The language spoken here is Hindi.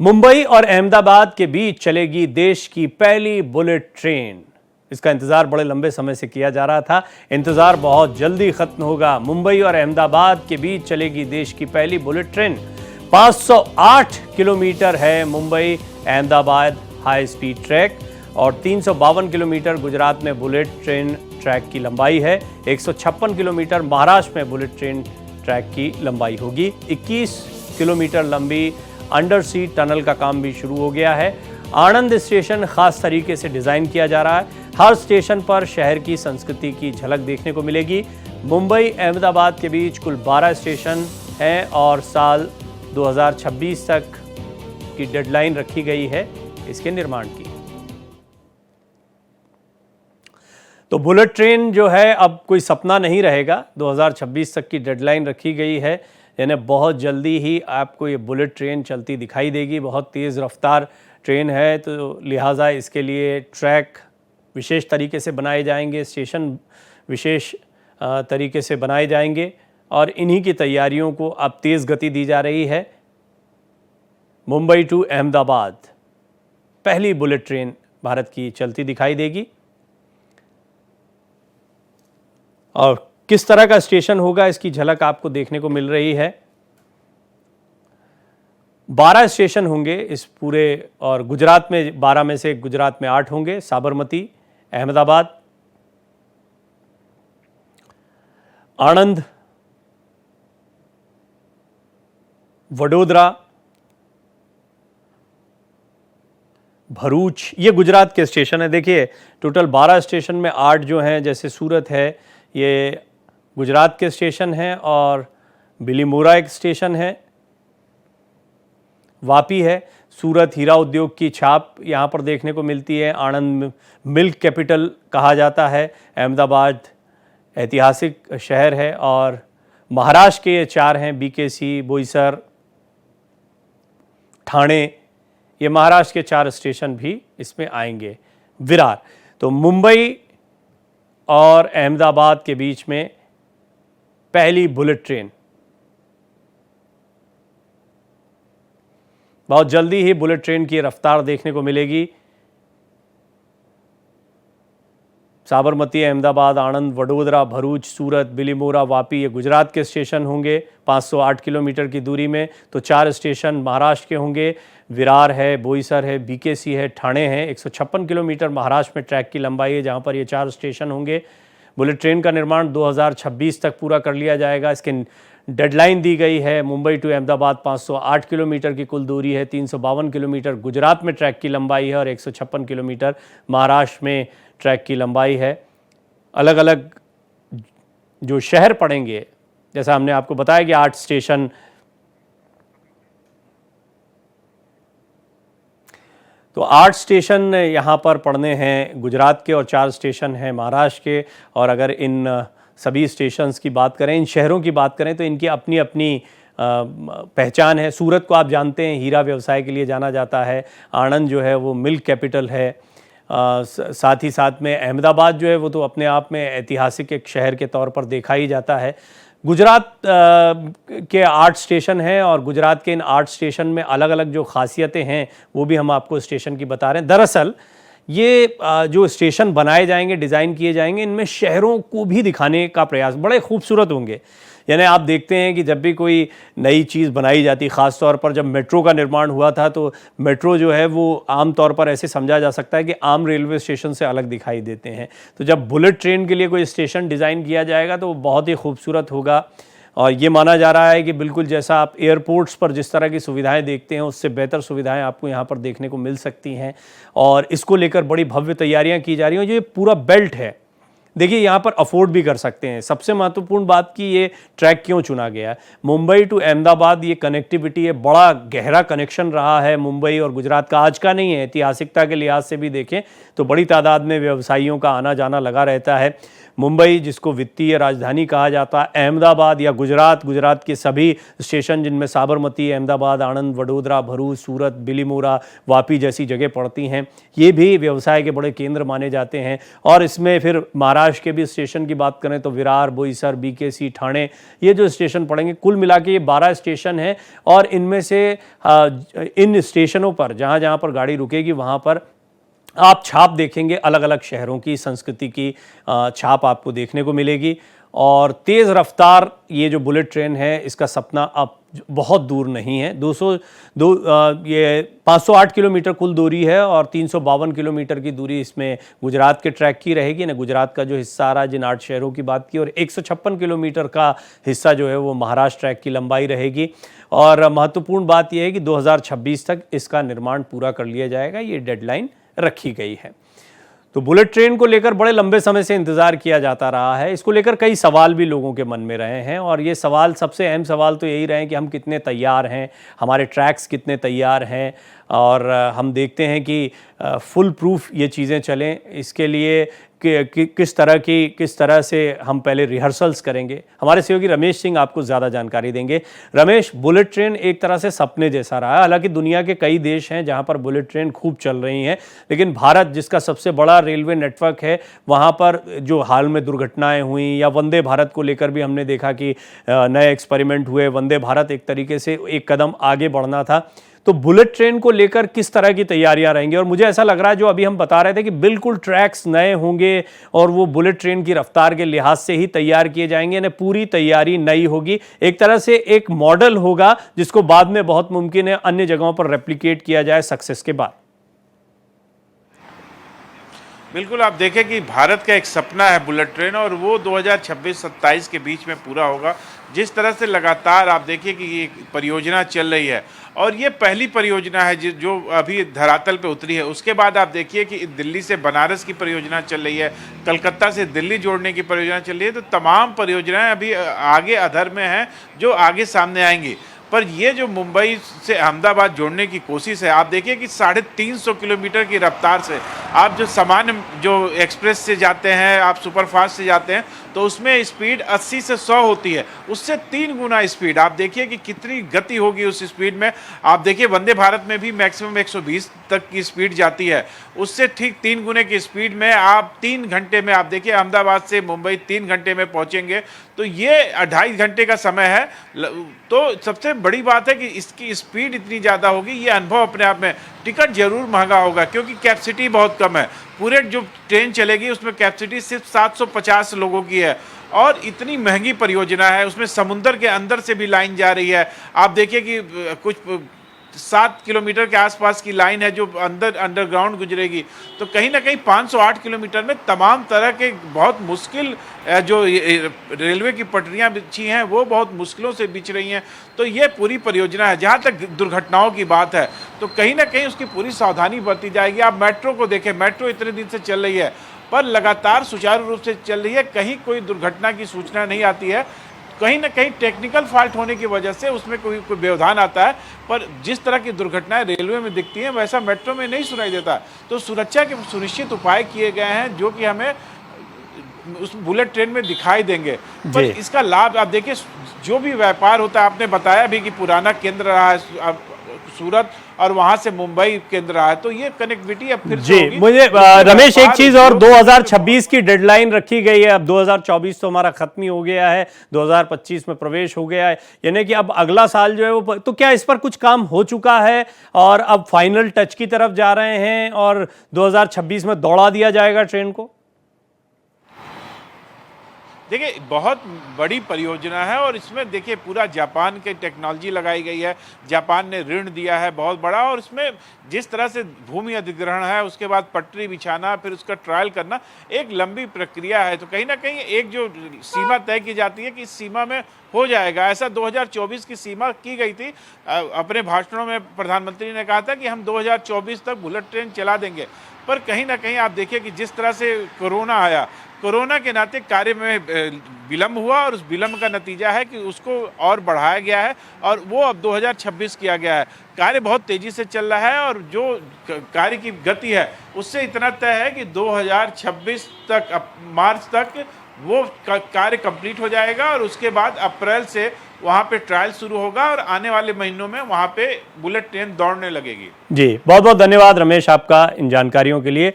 मुंबई और अहमदाबाद के बीच चलेगी देश की पहली बुलेट ट्रेन। इसका इंतजार बड़े लंबे समय से किया जा रहा था। इंतजार बहुत जल्दी खत्म होगा। मुंबई और अहमदाबाद के बीच चलेगी देश की पहली बुलेट ट्रेन। 508 किलोमीटर है Mumbai Ahmedabad high speed track और 352 किलोमीटर गुजरात में बुलेट ट्रेन ट्रैक की लंबाई है। 156 किलोमीटर महाराष्ट्र में बुलेट ट्रेन ट्रैक की लंबाई होगी। 21 किलोमीटर लंबी अंडर सी टनल का काम भी शुरू हो गया है। आणंद स्टेशन खास तरीके से डिजाइन किया जा रहा है। हर स्टेशन पर शहर की संस्कृति की झलक देखने को मिलेगी। मुंबई अहमदाबाद के बीच कुल 12 स्टेशन हैं और साल 2026 तक की डेडलाइन रखी गई है इसके निर्माण की। तो बुलेट ट्रेन जो है अब कोई सपना नहीं रहेगा। 2026 तक की डेडलाइन रखी गई है, यानी बहुत जल्दी ही आपको ये बुलेट ट्रेन चलती दिखाई देगी। बहुत तेज़ रफ्तार ट्रेन है तो लिहाजा इसके लिए ट्रैक विशेष तरीके से बनाए जाएंगे, स्टेशन विशेष तरीके से बनाए जाएंगे और इन्हीं की तैयारियों को अब तेज़ गति दी जा रही है। मुंबई टू अहमदाबाद पहली बुलेट ट्रेन भारत की चलती दिखाई देगी। और किस तरह का स्टेशन होगा इसकी झलक आपको देखने को मिल रही है। 12 स्टेशन होंगे इस पूरे, और गुजरात में 12 में से गुजरात में 8 होंगे। साबरमती, अहमदाबाद, आणंद, वडोदरा, भरूच, ये गुजरात के स्टेशन है। देखिए टोटल 12 स्टेशन में 8 जो हैं, जैसे सूरत है ये गुजरात के स्टेशन हैं और बिलीमोरा एक स्टेशन है, वापी है। सूरत हीरा उद्योग की छाप यहाँ पर देखने को मिलती है। आणंद मिल्क कैपिटल कहा जाता है। अहमदाबाद ऐतिहासिक शहर है और महाराष्ट्र के ये 4 हैं, बीकेसी, बोईसर, ठाणे, ये महाराष्ट्र के 4 स्टेशन भी इसमें आएंगे। विरार। तो मुंबई और अहमदाबाद के बीच में पहली बुलेट ट्रेन। बहुत जल्दी ही बुलेट ट्रेन की रफ्तार देखने को मिलेगी। साबरमती, अहमदाबाद, आणंद, वडोदरा, भरूच, सूरत, बिलीमोरा, वापी, ये गुजरात के स्टेशन होंगे 508 किलोमीटर की दूरी में। तो 4 स्टेशन महाराष्ट्र के होंगे। विरार है, बोईसर है, बीकेसी है, ठाणे है। 156 किलोमीटर महाराष्ट्र में ट्रैक की लंबाई है जहां पर ये 4 स्टेशन होंगे। बुलेट ट्रेन का निर्माण 2026 तक पूरा कर लिया जाएगा। इसके डेडलाइन दी गई है। मुंबई टू अहमदाबाद 508 किलोमीटर की कुल दूरी है। 352 किलोमीटर गुजरात में ट्रैक की लंबाई है और 156 किलोमीटर महाराष्ट्र में ट्रैक की लंबाई है। अलग अलग जो शहर पड़ेंगे, जैसा हमने आपको बताया कि 8 स्टेशन, तो 8 स्टेशन यहाँ पर पड़ने हैं गुजरात के और 4 स्टेशन हैं महाराष्ट्र के। और अगर इन सभी स्टेशंस की बात करें, इन शहरों की बात करें, तो इनकी अपनी अपनी पहचान है। सूरत को आप जानते हैं हीरा व्यवसाय के लिए जाना जाता है। आणंद जो है वो मिल्क कैपिटल है। साथ ही साथ में अहमदाबाद जो है वो तो अपने आप में ऐतिहासिक एक शहर के तौर पर देखा ही जाता है। गुजरात के 8 स्टेशन हैं और गुजरात के इन 8 स्टेशन में अलग अलग जो खासियतें हैं वो भी हम आपको स्टेशन की बता रहे हैं। दरअसल ये जो स्टेशन बनाए जाएंगे, डिज़ाइन किए जाएंगे, इनमें शहरों को भी दिखाने का प्रयास, बड़े खूबसूरत होंगे। यानी आप देखते हैं कि जब भी कोई नई चीज़ बनाई जाती, ख़ास तौर पर जब मेट्रो का निर्माण हुआ था तो मेट्रो जो है वो आम तौर पर ऐसे समझा जा सकता है कि आम रेलवे स्टेशन से अलग दिखाई देते हैं। तो जब बुलेट ट्रेन के लिए कोई स्टेशन डिज़ाइन किया जाएगा तो वो बहुत ही खूबसूरत होगा। और ये माना जा रहा है कि बिल्कुल जैसा आप एयरपोर्ट्स पर जिस तरह की सुविधाएं देखते हैं उससे बेहतर सुविधाएं आपको यहाँ पर देखने को मिल सकती हैं। और इसको लेकर बड़ी भव्य तैयारियां की जा रही हैं। जो ये पूरा बेल्ट है, देखिए यहाँ पर अफोर्ड भी कर सकते हैं। सबसे महत्वपूर्ण बात कि ये ट्रैक क्यों चुना गया है। मुंबई टू अहमदाबाद ये कनेक्टिविटी है, बड़ा गहरा कनेक्शन रहा है मुंबई और गुजरात का, आज का नहीं है। ऐतिहासिकता के लिहाज से भी देखें तो बड़ी तादाद में व्यवसायियों का आना जाना लगा रहता है। मुंबई जिसको वित्तीय राजधानी कहा जाता है, अहमदाबाद या गुजरात के सभी स्टेशन जिनमें साबरमती, अहमदाबाद, आणंद, वडोदरा, भरूच, सूरत, बिलीमोरा, वापी जैसी जगह पड़ती हैं, ये भी व्यवसाय के बड़े केंद्र माने जाते हैं। और इसमें फिर महाराष्ट्र महाराष्ट्र के भी स्टेशन की बात करें तो विरार, बोईसर, बीकेसी, ठाणे, ये जो स्टेशन पड़ेंगे, कुल मिला के ये 12 स्टेशन हैं। और इनमें से इन स्टेशनों पर जहाँ जहाँ पर गाड़ी रुकेगी वहाँ पर आप छाप देखेंगे, अलग अलग शहरों की संस्कृति की छाप आपको देखने को मिलेगी। और तेज़ रफ्तार ये जो बुलेट ट्रेन है, इसका सपना अब बहुत दूर नहीं है। 508 किलोमीटर कुल दूरी है और 352 किलोमीटर की दूरी इसमें गुजरात के ट्रैक की रहेगी ना। गुजरात का जो हिस्सा आ रहा है, जिन 8 शहरों की बात की, और 156 किलोमीटर का हिस्सा जो है वो महाराष्ट्र ट्रैक की लंबाई रहेगी। और महत्वपूर्ण बात यह है कि 2026 तक इसका निर्माण पूरा कर लिया जाएगा, ये डेडलाइन रखी गई है। तो बुलेट ट्रेन को लेकर बड़े लंबे समय से इंतज़ार किया जाता रहा है। इसको लेकर कई सवाल भी लोगों के मन में रहे हैं और ये सवाल, सबसे अहम सवाल तो यही रहे कि हम कितने तैयार हैं, हमारे ट्रैक्स कितने तैयार हैं, और हम देखते हैं कि फुल प्रूफ ये चीज़ें चलें, इसके लिए किस तरह से हम पहले रिहर्सल्स करेंगे। हमारे सहयोगी रमेश सिंह आपको ज़्यादा जानकारी देंगे। रमेश, बुलेट ट्रेन एक तरह से सपने जैसा रहा है। हालांकि दुनिया के कई देश हैं जहां पर बुलेट ट्रेन खूब चल रही हैं, लेकिन भारत, जिसका सबसे बड़ा रेलवे नेटवर्क है, वहां पर जो हाल में दुर्घटनाएं हुई, या वंदे भारत को लेकर भी हमने देखा कि नए एक्सपेरिमेंट हुए। वंदे भारत एक तरीके से एक कदम आगे बढ़ना था। तो बुलेट ट्रेन को लेकर किस तरह की तैयारियां रहेंगी? और मुझे ऐसा लग रहा है, जो अभी हम बता रहे थे कि बिल्कुल ट्रैक्स नए होंगे और वो बुलेट ट्रेन की रफ्तार के लिहाज से ही तैयार किए जाएंगे, यानी पूरी तैयारी नई होगी। एक तरह से एक मॉडल होगा जिसको बाद में बहुत मुमकिन है अन्य जगहों पर रेप्लिकेट किया जाए सक्सेस के बाद। बिल्कुल, आप देखें कि भारत का एक सपना है बुलेट ट्रेन, और वो 2026-27 के बीच में पूरा होगा। जिस तरह से लगातार आप देखिए कि ये परियोजना चल रही है, और ये पहली परियोजना है जो अभी धरातल पे उतरी है। उसके बाद आप देखिए कि दिल्ली से बनारस की परियोजना चल रही है, कलकत्ता से दिल्ली जोड़ने की परियोजना चल रही है। तो तमाम परियोजनाएं अभी आगे अधर में हैं, जो आगे सामने आएंगी। पर ये जो मुंबई से अहमदाबाद जोड़ने की कोशिश है, आप देखिए कि 350 किलोमीटर की रफ्तार से आप जो सामान्य जो एक्सप्रेस से जाते हैं, आप सुपरफास्ट से जाते हैं, तो उसमें स्पीड 80 से 100 होती है, उससे 3 गुना स्पीड। आप देखिए कि कितनी गति होगी उस स्पीड में। आप देखिए वंदे भारत में भी मैक्सिमम 120 तक की स्पीड जाती है, उससे ठीक 3 गुने की स्पीड में आप 3 घंटे में, आप देखिए अहमदाबाद से मुंबई 3 घंटे में पहुंचेंगे। तो ये 2.5 घंटे का समय है। तो सबसे बड़ी बात है कि इसकी स्पीड इतनी ज़्यादा होगी, ये अनुभव अपने आप में। टिकट जरूर महंगा होगा क्योंकि कैपेसिटी बहुत कम है। पूरे जो ट्रेन चलेगी उसमें कैपेसिटी सिर्फ 750 लोगों की है, और इतनी महंगी परियोजना है। उसमें समुद्र के अंदर से भी लाइन जा रही है। आप देखिए कि कुछ 7 किलोमीटर के आसपास की लाइन है जो अंडरग्राउंड गुजरेगी। तो कहीं ना कहीं 508 किलोमीटर में तमाम तरह के बहुत मुश्किल जो रेलवे की पटरियां बिछी हैं, वो बहुत मुश्किलों से बिछ रही हैं। तो ये पूरी परियोजना है। जहां तक दुर्घटनाओं की बात है, तो कहीं ना कहीं उसकी पूरी सावधानी बरती जाएगी। आप मेट्रो को देखें, मेट्रो इतने दिन से चल रही है, पर लगातार सुचारू रूप से चल रही है, कहीं कोई दुर्घटना की सूचना नहीं आती है। कहीं ना कहीं टेक्निकल फॉल्ट होने की वजह से उसमें कोई व्यवधान आता है, पर जिस तरह की दुर्घटनाएं रेलवे में दिखती हैं वैसा मेट्रो में नहीं सुनाई देता। तो सुरक्षा के सुनिश्चित उपाय किए गए हैं, जो कि हमें उस बुलेट ट्रेन में दिखाई देंगे। पर इसका लाभ आप देखिए, जो भी व्यापार होता है, आपने बताया भी कि पुराना केंद्र रहा है सूरत, और वहां से मुंबई केंद्र रहा है, तो ये कनेक्टिविटी अब फिर जी। मुझे रमेश, एक चीज और, 2026 की डेडलाइन रखी गई है। अब 2024 तो हमारा खत्म ही हो गया है, 2025 में प्रवेश हो गया है, यानी कि अब अगला साल जो है वो, तो क्या इस पर कुछ काम हो चुका है और अब फाइनल टच की तरफ जा रहे हैं और 2026 में दौड़ा दिया जाएगा ट्रेन को? देखिए, बहुत बड़ी परियोजना है, और इसमें देखिए पूरा जापान की टेक्नोलॉजी लगाई गई है। जापान ने ऋण दिया है बहुत बड़ा, और इसमें जिस तरह से भूमि अधिग्रहण है, उसके बाद पटरी बिछाना, फिर उसका ट्रायल करना, एक लंबी प्रक्रिया है। तो कहीं ना कहीं एक जो सीमा तय की जाती है कि इस सीमा में हो जाएगा, ऐसा 2024 की सीमा की गई थी। अपने भाषणों में प्रधानमंत्री ने कहा था कि हम 2024 तक बुलेट ट्रेन चला देंगे। पर कहीं ना कहीं आप देखिए कि जिस तरह से कोरोना आया, कोरोना के नाते कार्य में विलंब हुआ, और उस विलंब का नतीजा है कि उसको और बढ़ाया गया है, और वो अब 2026 किया गया है। कार्य बहुत तेज़ी से चल रहा है, और जो कार्य की गति है उससे इतना तय है कि 2026 तक, मार्च तक वो कार्य कंप्लीट हो जाएगा, और उसके बाद अप्रैल से वहाँ पे ट्रायल शुरू होगा, और आने वाले महीनों में वहाँ पे बुलेट ट्रेन दौड़ने लगेगी। जी, बहुत बहुत धन्यवाद रमेश आपका इन जानकारियों के लिए।